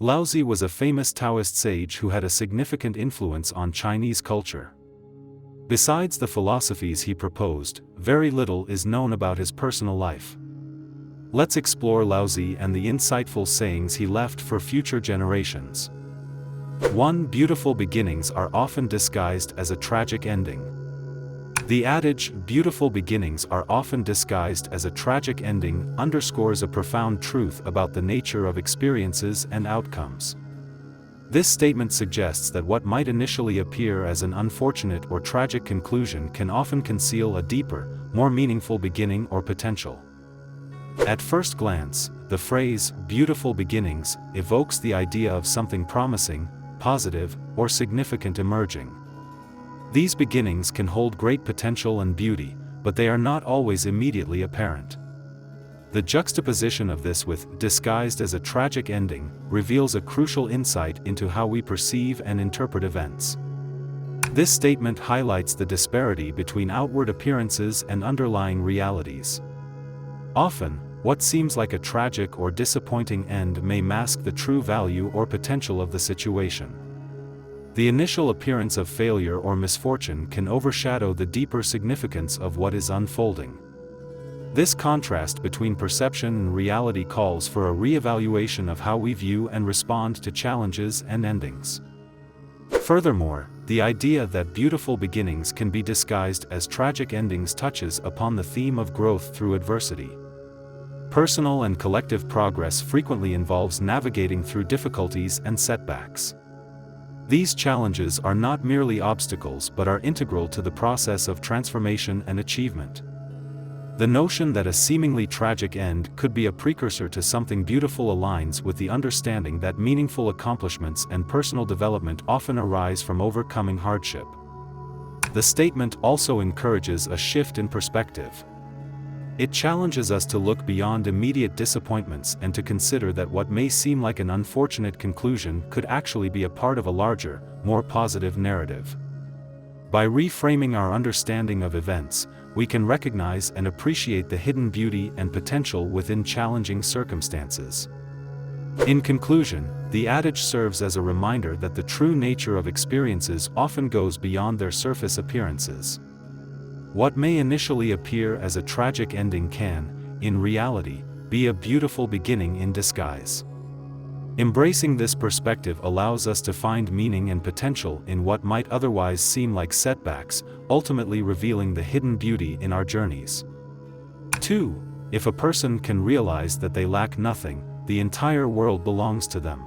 Lao Tzu was a famous Taoist sage who had a significant influence on Chinese culture. Besides the philosophies he proposed, very little is known about his personal life. Let's explore Lao Tzu and the insightful sayings he left for future generations. 1. Beautiful beginnings are often disguised as a tragic ending. The adage, "beautiful beginnings are often disguised as a tragic ending," underscores a profound truth about the nature of experiences and outcomes. This statement suggests that what might initially appear as an unfortunate or tragic conclusion can often conceal a deeper, more meaningful beginning or potential. At first glance, the phrase, "beautiful beginnings," evokes the idea of something promising, positive, or significant emerging. These beginnings can hold great potential and beauty, but they are not always immediately apparent. The juxtaposition of this with "disguised as a tragic ending" reveals a crucial insight into how we perceive and interpret events. This statement highlights the disparity between outward appearances and underlying realities. Often, what seems like a tragic or disappointing end may mask the true value or potential of the situation. The initial appearance of failure or misfortune can overshadow the deeper significance of what is unfolding. This contrast between perception and reality calls for a re-evaluation of how we view and respond to challenges and endings. Furthermore, the idea that beautiful beginnings can be disguised as tragic endings touches upon the theme of growth through adversity. Personal and collective progress frequently involves navigating through difficulties and setbacks. These challenges are not merely obstacles but are integral to the process of transformation and achievement. The notion that a seemingly tragic end could be a precursor to something beautiful aligns with the understanding that meaningful accomplishments and personal development often arise from overcoming hardship. The statement also encourages a shift in perspective. It challenges us to look beyond immediate disappointments and to consider that what may seem like an unfortunate conclusion could actually be a part of a larger, more positive narrative. By reframing our understanding of events, we can recognize and appreciate the hidden beauty and potential within challenging circumstances. In conclusion, the adage serves as a reminder that the true nature of experiences often goes beyond their surface appearances. What may initially appear as a tragic ending can, in reality, be a beautiful beginning in disguise. Embracing this perspective allows us to find meaning and potential in what might otherwise seem like setbacks, ultimately revealing the hidden beauty in our journeys. 2. If a person can realize that they lack nothing, the entire world belongs to them.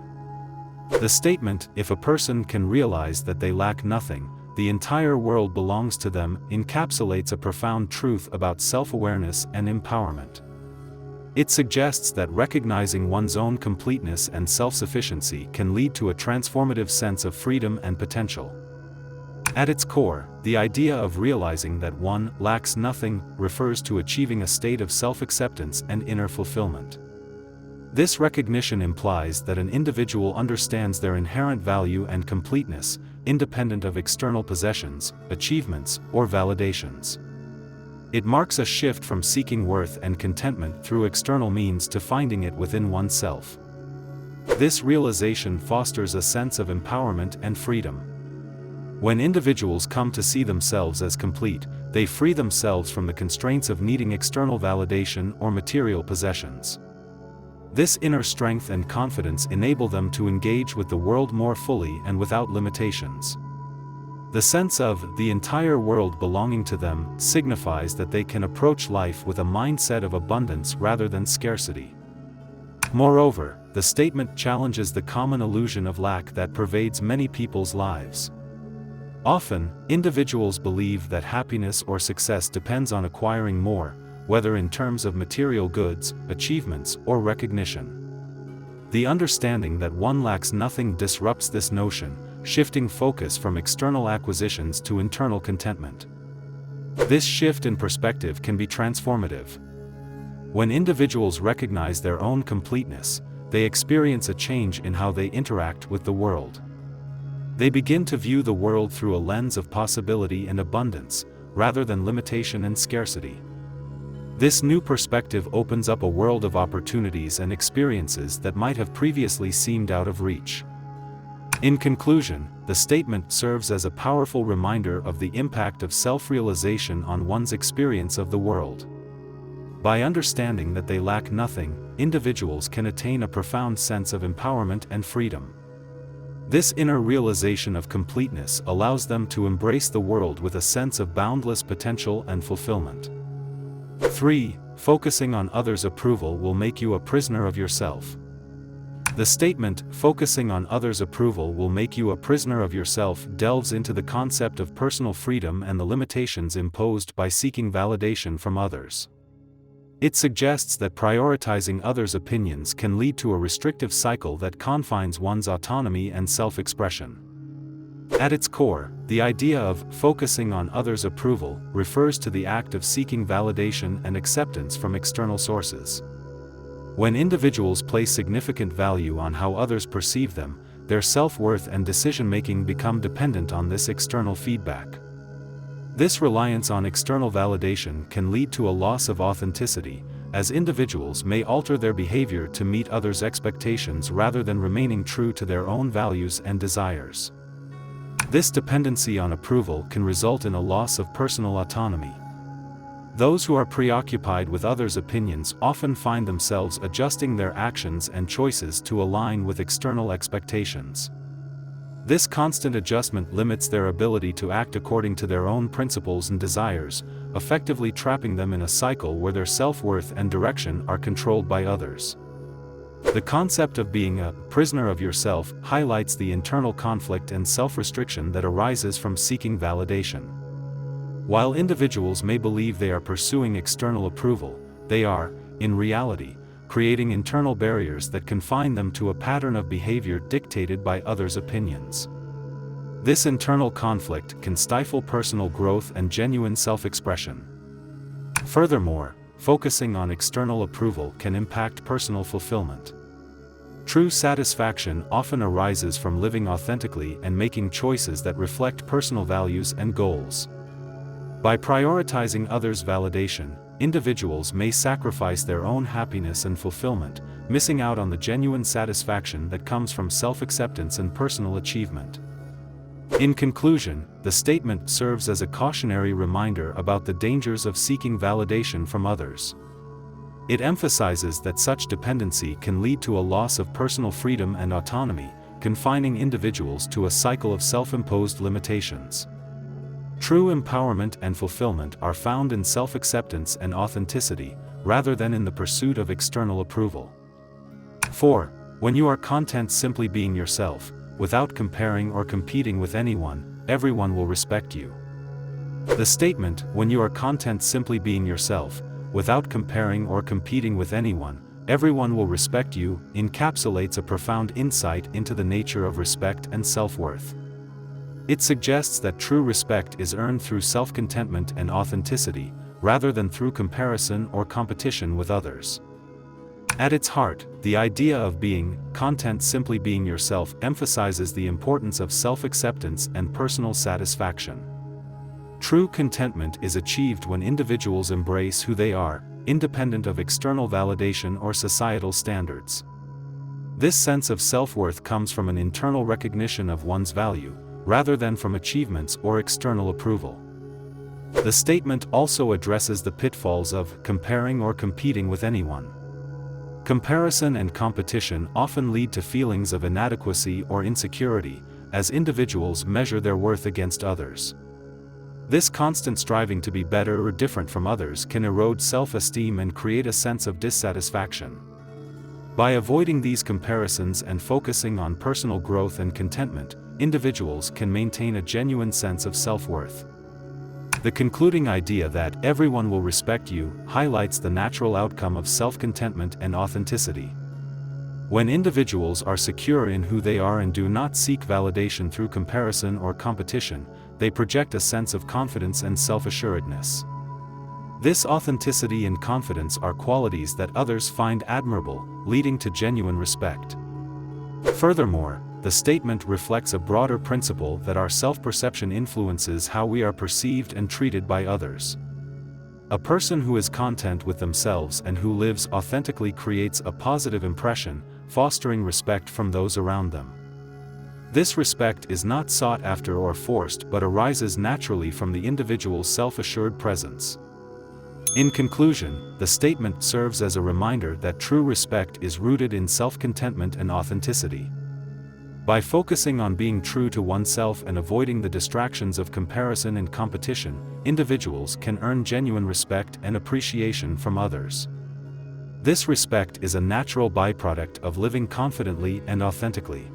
The statement, "if a person can realize that they lack nothing, the entire world belongs to them," encapsulates a profound truth about self-awareness and empowerment. It suggests that recognizing one's own completeness and self-sufficiency can lead to a transformative sense of freedom and potential. At its core, the idea of realizing that one lacks nothing refers to achieving a state of self-acceptance and inner fulfillment. This recognition implies that an individual understands their inherent value and completeness, independent of external possessions, achievements, or validations. It marks a shift from seeking worth and contentment through external means to finding it within oneself. This realization fosters a sense of empowerment and freedom. When individuals come to see themselves as complete, they free themselves from the constraints of needing external validation or material possessions. This inner strength and confidence enable them to engage with the world more fully and without limitations. The sense of the entire world belonging to them signifies that they can approach life with a mindset of abundance rather than scarcity. Moreover, the statement challenges the common illusion of lack that pervades many people's lives. Often, individuals believe that happiness or success depends on acquiring more, whether in terms of material goods, achievements, or recognition. The understanding that one lacks nothing disrupts this notion, shifting focus from external acquisitions to internal contentment. This shift in perspective can be transformative. When individuals recognize their own completeness, they experience a change in how they interact with the world. They begin to view the world through a lens of possibility and abundance, rather than limitation and scarcity. This new perspective opens up a world of opportunities and experiences that might have previously seemed out of reach. In conclusion, the statement serves as a powerful reminder of the impact of self-realization on one's experience of the world. By understanding that they lack nothing, individuals can attain a profound sense of empowerment and freedom. This inner realization of completeness allows them to embrace the world with a sense of boundless potential and fulfillment. 3. Focusing on others' approval will make you a prisoner of yourself. The statement, "Focusing on others' approval will make you a prisoner of yourself," delves into the concept of personal freedom and the limitations imposed by seeking validation from others. It suggests that prioritizing others' opinions can lead to a restrictive cycle that confines one's autonomy and self-expression. At its core, the idea of focusing on others' approval refers to the act of seeking validation and acceptance from external sources. When individuals place significant value on how others perceive them, their self-worth and decision-making become dependent on this external feedback. This reliance on external validation can lead to a loss of authenticity, as individuals may alter their behavior to meet others' expectations rather than remaining true to their own values and desires. This dependency on approval can result in a loss of personal autonomy. Those who are preoccupied with others' opinions often find themselves adjusting their actions and choices to align with external expectations. This constant adjustment limits their ability to act according to their own principles and desires, effectively trapping them in a cycle where their self-worth and direction are controlled by others. The concept of being a prisoner of yourself highlights the internal conflict and self-restriction that arises from seeking validation. While individuals may believe they are pursuing external approval, they are, in reality, creating internal barriers that confine them to a pattern of behavior dictated by others' opinions. This internal conflict can stifle personal growth and genuine self-expression. Furthermore, focusing on external approval can impact personal fulfillment. True satisfaction often arises from living authentically and making choices that reflect personal values and goals. By prioritizing others' validation, individuals may sacrifice their own happiness and fulfillment, missing out on the genuine satisfaction that comes from self-acceptance and personal achievement. In conclusion, the statement serves as a cautionary reminder about the dangers of seeking validation from others. It emphasizes that such dependency can lead to a loss of personal freedom and autonomy, confining individuals to a cycle of self-imposed limitations. True empowerment and fulfillment are found in self-acceptance and authenticity, rather than in the pursuit of external approval. 4. When you are content simply being yourself, without comparing or competing with anyone, everyone will respect you. The statement, "When you are content simply being yourself, without comparing or competing with anyone, everyone will respect you," encapsulates a profound insight into the nature of respect and self-worth. It suggests that true respect is earned through self-contentment and authenticity, rather than through comparison or competition with others. At its heart, the idea of being content simply being yourself emphasizes the importance of self-acceptance and personal satisfaction. True contentment is achieved when individuals embrace who they are, independent of external validation or societal standards. This sense of self-worth comes from an internal recognition of one's value, rather than from achievements or external approval. The statement also addresses the pitfalls of comparing or competing with anyone. Comparison and competition often lead to feelings of inadequacy or insecurity, as individuals measure their worth against others. This constant striving to be better or different from others can erode self-esteem and create a sense of dissatisfaction. By avoiding these comparisons and focusing on personal growth and contentment, individuals can maintain a genuine sense of self-worth. The concluding idea that everyone will respect you highlights the natural outcome of self-contentment and authenticity. When individuals are secure in who they are and do not seek validation through comparison or competition, they project a sense of confidence and self-assuredness. This authenticity and confidence are qualities that others find admirable, leading to genuine respect. Furthermore, the statement reflects a broader principle that our self-perception influences how we are perceived and treated by others. A person who is content with themselves and who lives authentically creates a positive impression, fostering respect from those around them. This respect is not sought after or forced but arises naturally from the individual's self-assured presence. In conclusion, the statement serves as a reminder that true respect is rooted in self-contentment and authenticity. By focusing on being true to oneself and avoiding the distractions of comparison and competition, individuals can earn genuine respect and appreciation from others. This respect is a natural byproduct of living confidently and authentically.